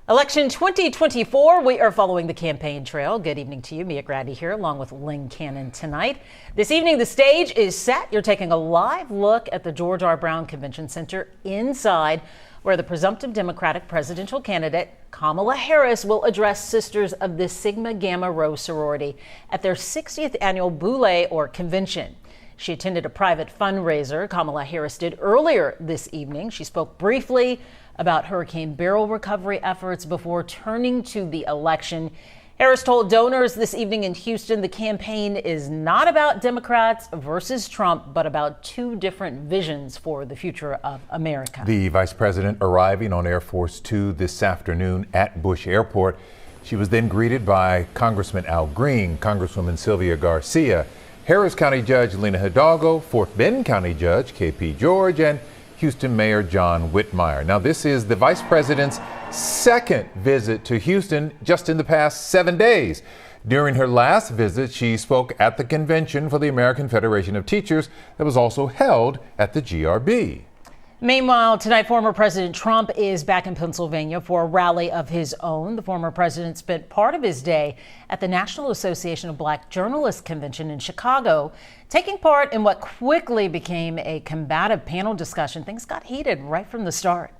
Election 2024, we are following the campaign trail. Good evening to you. Mia Grady here, along with Lynn Cannon tonight. This evening, the stage is set. You're taking a live look at the George R. Brown Convention Center inside, where the presumptive Democratic presidential candidate Kamala Harris will address sisters of the Sigma Gamma Rho sorority at their 60th annual Boule, or convention. She attended a private fundraiser. Kamala Harris did earlier this evening. She spoke briefly about Hurricane Beryl recovery efforts before turning to the election. Harris told donors this evening in Houston the campaign is not about Democrats versus Trump, but about two different visions for the future of America. The vice president arriving on Air Force Two this afternoon at Bush Airport. She was then greeted by Congressman Al Green, Congresswoman Sylvia Garcia, Harris County Judge Lena Hidalgo, Fort Bend County Judge KP George, and Houston Mayor John Whitmire. Now, this is the vice president's second visit to Houston just in the past 7 days. During her last visit, she spoke at the convention for the American Federation of Teachers that was also held at the GRB. Meanwhile, tonight, former President Trump is back in Pennsylvania for a rally of his own. The former president spent part of his day at the National Association of Black Journalists Convention in Chicago, taking part in what quickly became a combative panel discussion. Things got heated right from the start.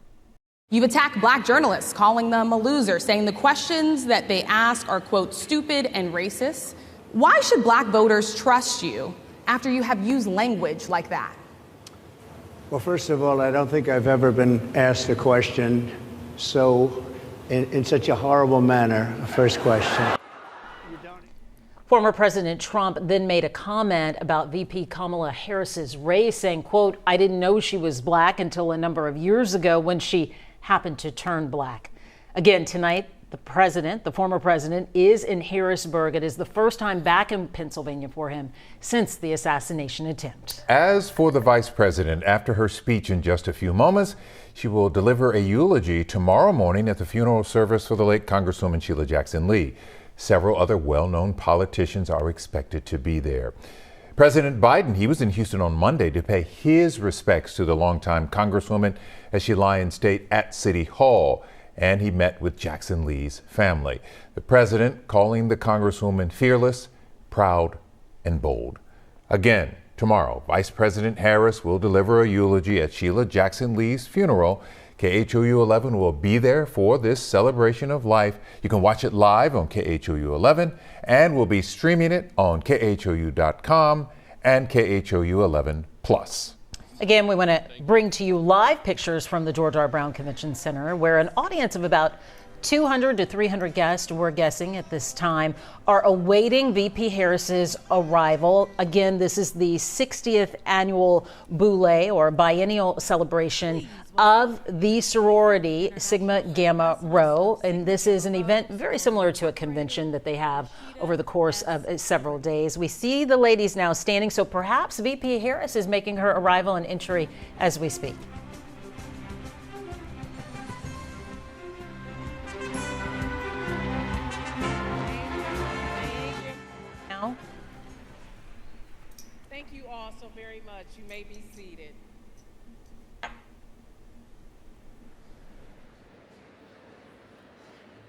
You've attacked black journalists, calling them a loser, saying the questions that they ask are, quote, stupid and racist. Why should black voters trust you after you have used language like that? Well, first of all, I don't think I've ever been asked a question in such a horrible manner. First question. Former President Trump then made a comment about VP Kamala Harris's race, saying, quote, I didn't know she was black until a number of years ago when she happened to turn black. Again, tonight, the former president, is in Harrisburg. It is the first time back in Pennsylvania for him since the assassination attempt. As for the vice president, after her speech in just a few moments, she will deliver a eulogy tomorrow morning at the funeral service for the late Congresswoman Sheila Jackson Lee. Several other well-known politicians are expected to be there. President Biden, he was in Houston on Monday to pay his respects to the longtime Congresswoman as she lie in state at City Hall, and he met with Jackson Lee's family. The president calling the Congresswoman fearless, proud, and bold. Again, tomorrow, Vice President Harris will deliver a eulogy at Sheila Jackson Lee's funeral. KHOU 11 will be there for this celebration of life. You can watch it live on KHOU 11, and we'll be streaming it on KHOU.com and KHOU 11 Plus. Again, we want to bring to you live pictures from the George R. Brown Convention Center, where an audience of about 200 to 300 guests, we're guessing at this time, are awaiting VP Harris's arrival. Again, this is the 60th annual Boule, or biennial celebration of the sorority Sigma Gamma Rho. And this is an event very similar to a convention that they have over the course of several days. We see the ladies now standing, so perhaps VP Harris is making her arrival and entry as we speak. Thank you all so very much. You may be seated.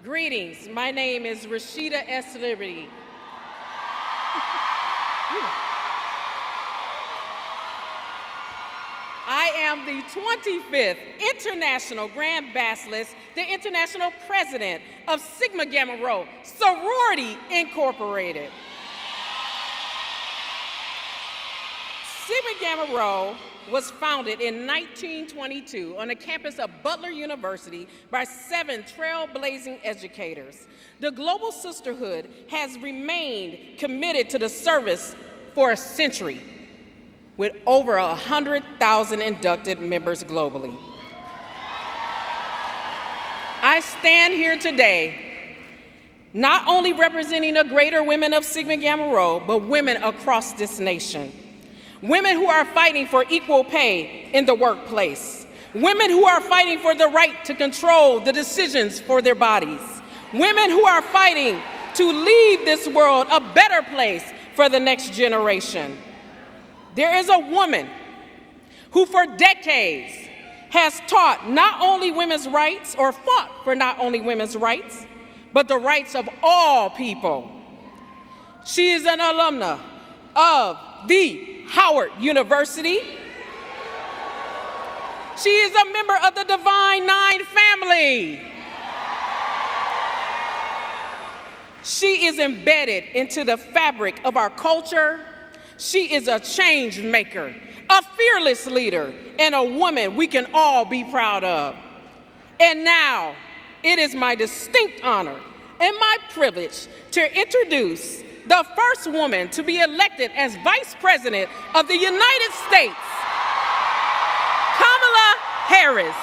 Greetings. My name is Rashida S. Liberty. I am the 25th International Grand Basilisk, the International President of Sigma Gamma Rho, Sorority Incorporated. Sigma Gamma Rho was founded in 1922 on the campus of Butler University by 7 trailblazing educators. The global sisterhood has remained committed to the service for a century, with over 100,000 inducted members globally. I stand here today not only representing the greater women of Sigma Gamma Rho, but women across this nation. Women who are fighting for equal pay in the workplace. Women who are fighting for the right to control the decisions for their bodies. Women who are fighting to leave this world a better place for the next generation. There is a woman who for decades has taught not only women's rights or fought for not only women's rights, but the rights of all people. She is an alumna of the Howard University. She is a member of the Divine Nine family. She is embedded into the fabric of our culture. She is a change maker, a fearless leader, and a woman we can all be proud of. And now, it is my distinct honor and my privilege to introduce the first woman to be elected as Vice President of the United States, Kamala Harris.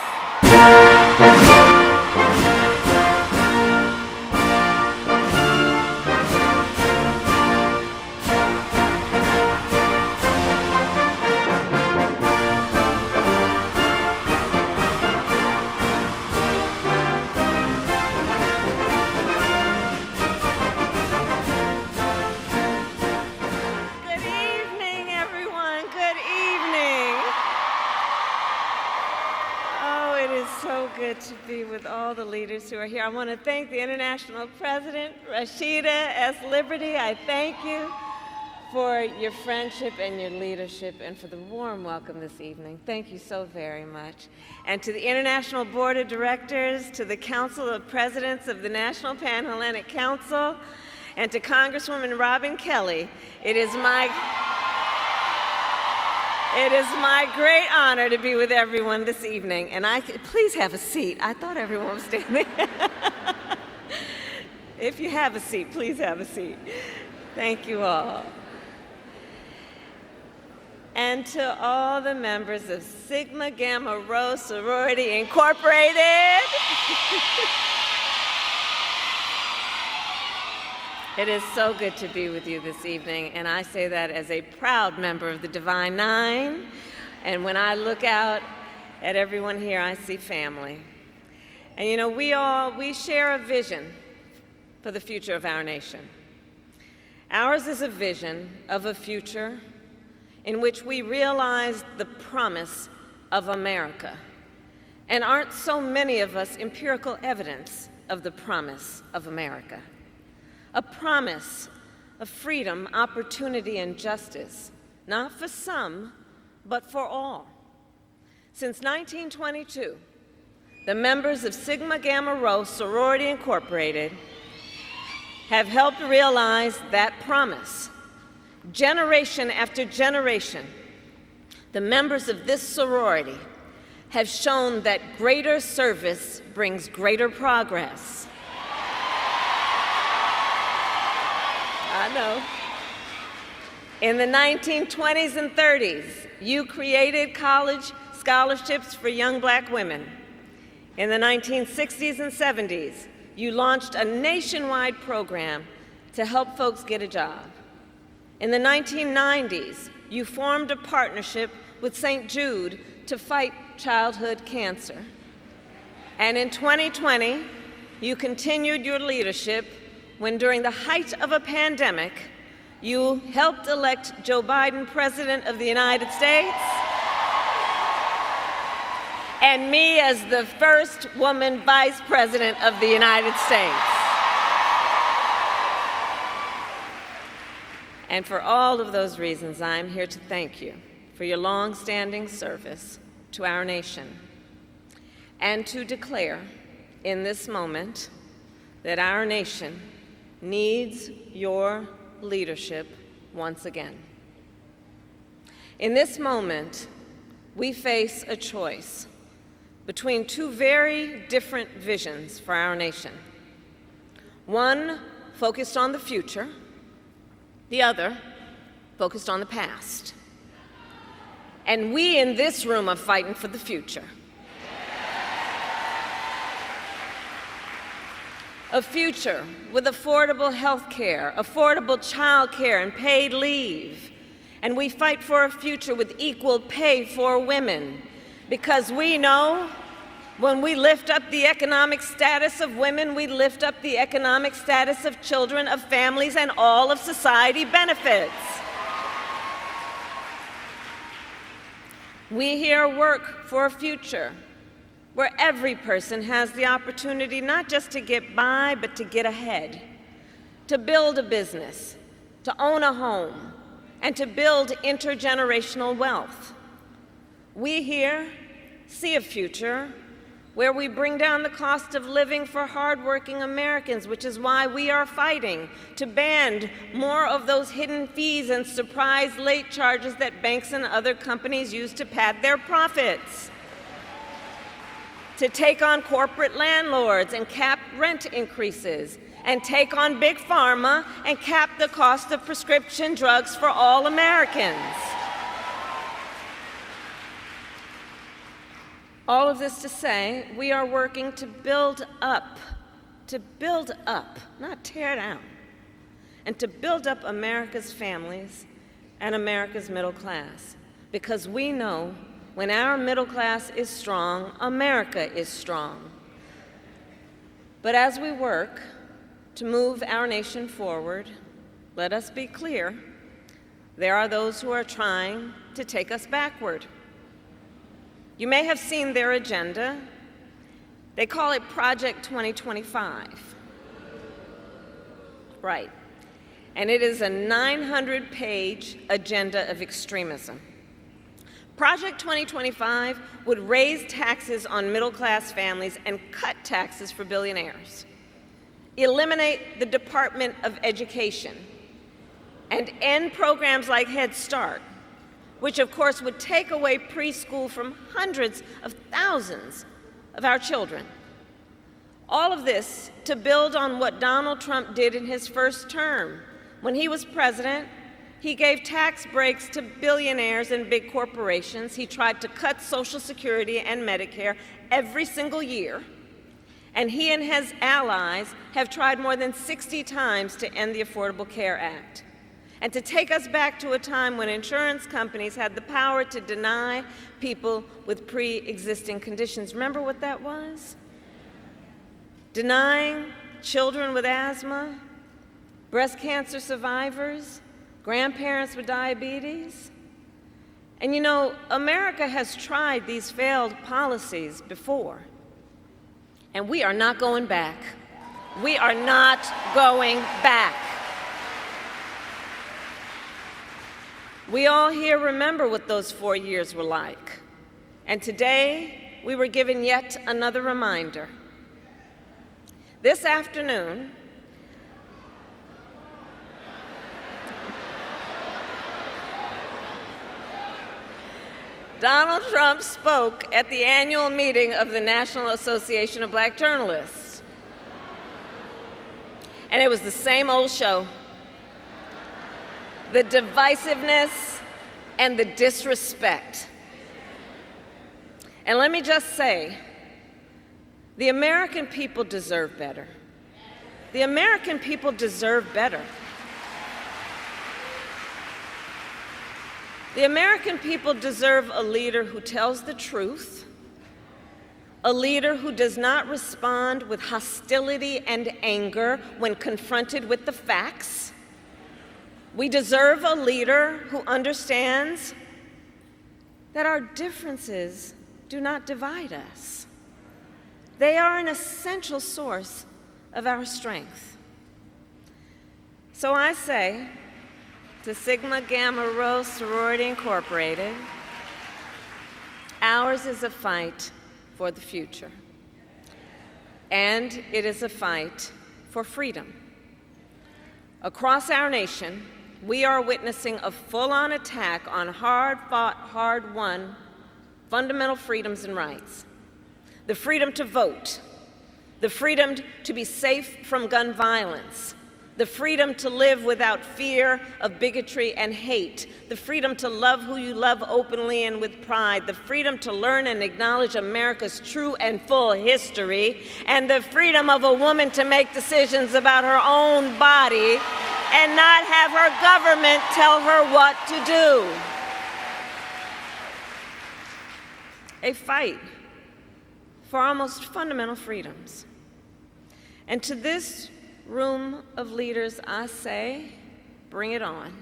Good to be with all the leaders who are here. I want to thank the International President, Rashida S. Liberty. I thank you for your friendship and your leadership and for the warm welcome this evening. Thank you so very much. And to the International Board of Directors, to the Council of Presidents of the National Pan-Hellenic Council, and to Congresswoman Robin Kelly, it is my great honor to be with everyone this evening. And please have a seat. I thought everyone was standing. If you have a seat, please have a seat. Thank you all. And to all the members of Sigma Gamma Rho Sorority Incorporated. It is so good to be with you this evening, and I say that as a proud member of the Divine Nine. And when I look out at everyone here, I see family. And you know, we share a vision for the future of our nation. Ours is a vision of a future in which we realize the promise of America. And aren't so many of us empirical evidence of the promise of America? A promise of freedom, opportunity, and justice, not for some, but for all. Since 1922, the members of Sigma Gamma Rho Sorority Incorporated have helped realize that promise. Generation after generation, the members of this sorority have shown that greater service brings greater progress. I know. In the 1920s and 30s, you created college scholarships for young black women. In the 1960s and 70s, you launched a nationwide program to help folks get a job. In the 1990s, you formed a partnership with St. Jude to fight childhood cancer. And in 2020, you continued your leadership when, during the height of a pandemic, you helped elect Joe Biden President of the United States, and me as the first woman Vice President of the United States. And for all of those reasons, I am here to thank you for your long-standing service to our nation, and to declare in this moment that our nation needs your leadership once again. In this moment, we face a choice between two very different visions for our nation. One focused on the future, the other focused on the past. And we in this room are fighting for the future. A future with affordable health care, affordable child care, and paid leave. And we fight for a future with equal pay for women, because we know when we lift up the economic status of women, we lift up the economic status of children, of families, and all of society benefits. We here work for a future where every person has the opportunity not just to get by, but to get ahead, to build a business, to own a home, and to build intergenerational wealth. We here see a future where we bring down the cost of living for hardworking Americans, which is why we are fighting to ban more of those hidden fees and surprise late charges that banks and other companies use to pad their profits, to take on corporate landlords and cap rent increases, and take on big pharma and cap the cost of prescription drugs for all Americans. All of this to say, we are working to build up, not tear down, and to build up America's families and America's middle class. Because we know when our middle class is strong, America is strong. But as we work to move our nation forward, let us be clear, there are those who are trying to take us backward. You may have seen their agenda. They call it Project 2025. Right. And it is a 900-page agenda of extremism. Project 2025 would raise taxes on middle-class families and cut taxes for billionaires, eliminate the Department of Education, and end programs like Head Start, which of course would take away preschool from hundreds of thousands of our children. All of this to build on what Donald Trump did in his first term. When he was president, he gave tax breaks to billionaires and big corporations. He tried to cut Social Security and Medicare every single year. And he and his allies have tried more than 60 times to end the Affordable Care Act, and to take us back to a time when insurance companies had the power to deny people with pre-existing conditions. Remember what that was? Denying children with asthma, breast cancer survivors, grandparents with diabetes. And you know, America has tried these failed policies before, and we are not going back. We are not going back. We all here remember what those 4 years were like. And today, we were given yet another reminder. This afternoon, Donald Trump spoke at the annual meeting of the National Association of Black Journalists. And it was the same old show. The divisiveness and the disrespect. And let me just say, the American people deserve better. The American people deserve better. The American people deserve a leader who tells the truth, a leader who does not respond with hostility and anger when confronted with the facts. We deserve a leader who understands that our differences do not divide us. They are an essential source of our strength. So I say to Sigma Gamma Rho Sorority Incorporated, ours is a fight for the future, and it is a fight for freedom. Across our nation, we are witnessing a full-on attack on hard-fought, hard-won fundamental freedoms and rights. The freedom to vote, the freedom to be safe from gun violence, the freedom to live without fear of bigotry and hate, the freedom to love who you love openly and with pride, the freedom to learn and acknowledge America's true and full history, and the freedom of a woman to make decisions about her own body and not have her government tell her what to do. A fight for our most fundamental freedoms. And to this room of leaders, I say, bring it on.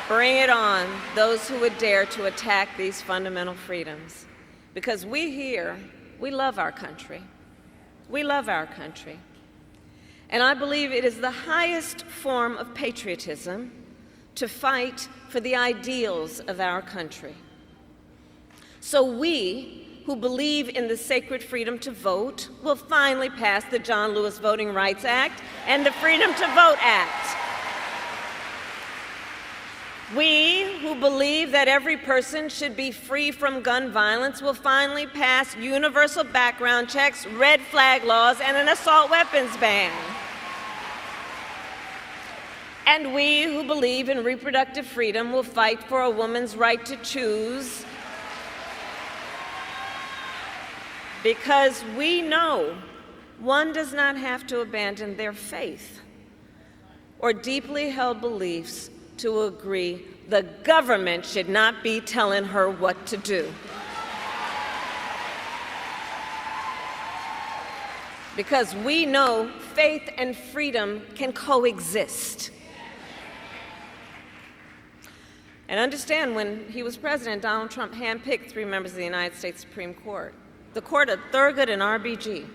Bring it on, those who would dare to attack these fundamental freedoms. because we here, we love our country. We love our country. And I believe it is the highest form of patriotism to fight for the ideals of our country. So we, who believe in the sacred freedom to vote, will finally pass the John Lewis Voting Rights Act and the Freedom to Vote Act. We, who believe that every person should be free from gun violence, will finally pass universal background checks, red flag laws, and an assault weapons ban. And we, who believe in reproductive freedom, will fight for a woman's right to choose, because we know one does not have to abandon their faith or deeply held beliefs to agree the government should not be telling her what to do. Because we know faith and freedom can coexist. And understand, when he was president, Donald Trump handpicked 3 members of the United States Supreme Court, the court of Thurgood and RBG,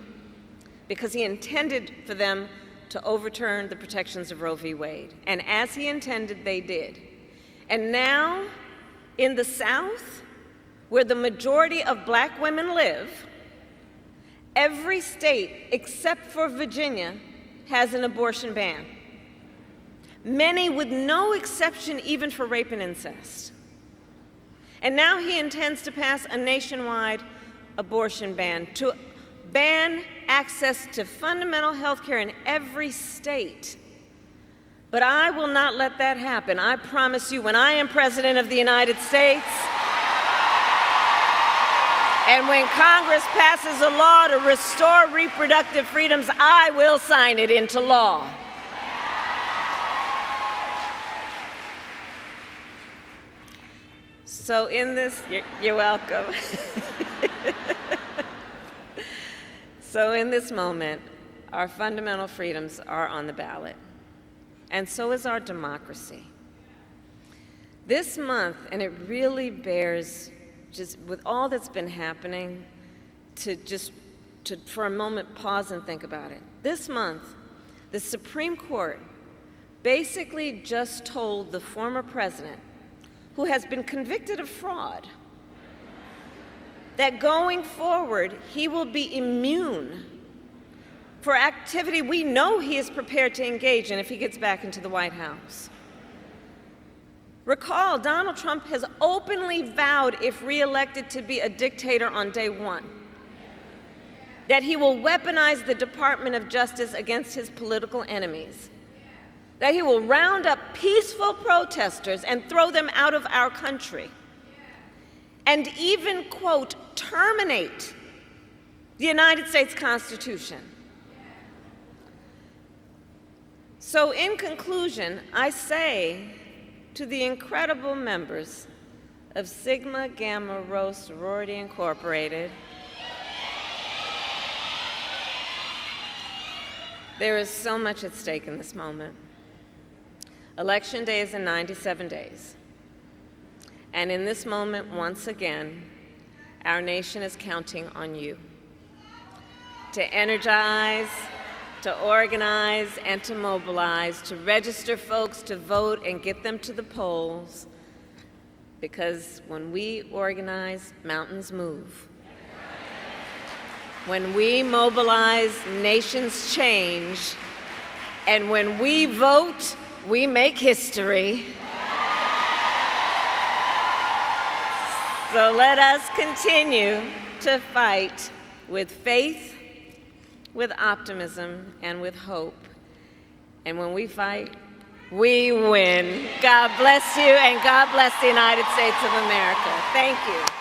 because he intended for them to overturn the protections of Roe v. Wade. And as he intended, they did. And now, in the South, where the majority of black women live, every state except for Virginia has an abortion ban. Many with no exception even for rape and incest. And now he intends to pass a nationwide abortion ban, to ban access to fundamental health care in every state. But I will not let that happen. I promise you, when I am President of the United States, and when Congress passes a law to restore reproductive freedoms, I will sign it into law. So in this, you're welcome. So in this moment, our fundamental freedoms are on the ballot, and so is our democracy. This month, and it really bears, just with all that's been happening, to for a moment pause and think about it. This month, the Supreme Court basically just told the former president, who has been convicted of fraud, that going forward, he will be immune for activity we know he is prepared to engage in if he gets back into the White House. Recall, Donald Trump has openly vowed, if reelected, to be a dictator on day one, that he will weaponize the Department of Justice against his political enemies, that he will round up peaceful protesters and throw them out of our country, and even, quote, terminate the United States Constitution. So in conclusion, I say to the incredible members of Sigma Gamma Rho Sorority Incorporated, there is so much at stake in this moment. Election day is in 97 days. And in this moment, once again, our nation is counting on you to energize, to organize, and to mobilize, to register folks to vote and get them to the polls, because when we organize, mountains move. When we mobilize, nations change. And when we vote, we make history. So let us continue to fight with faith, with optimism, and with hope. And when we fight, we win. God bless you, and God bless the United States of America. Thank you.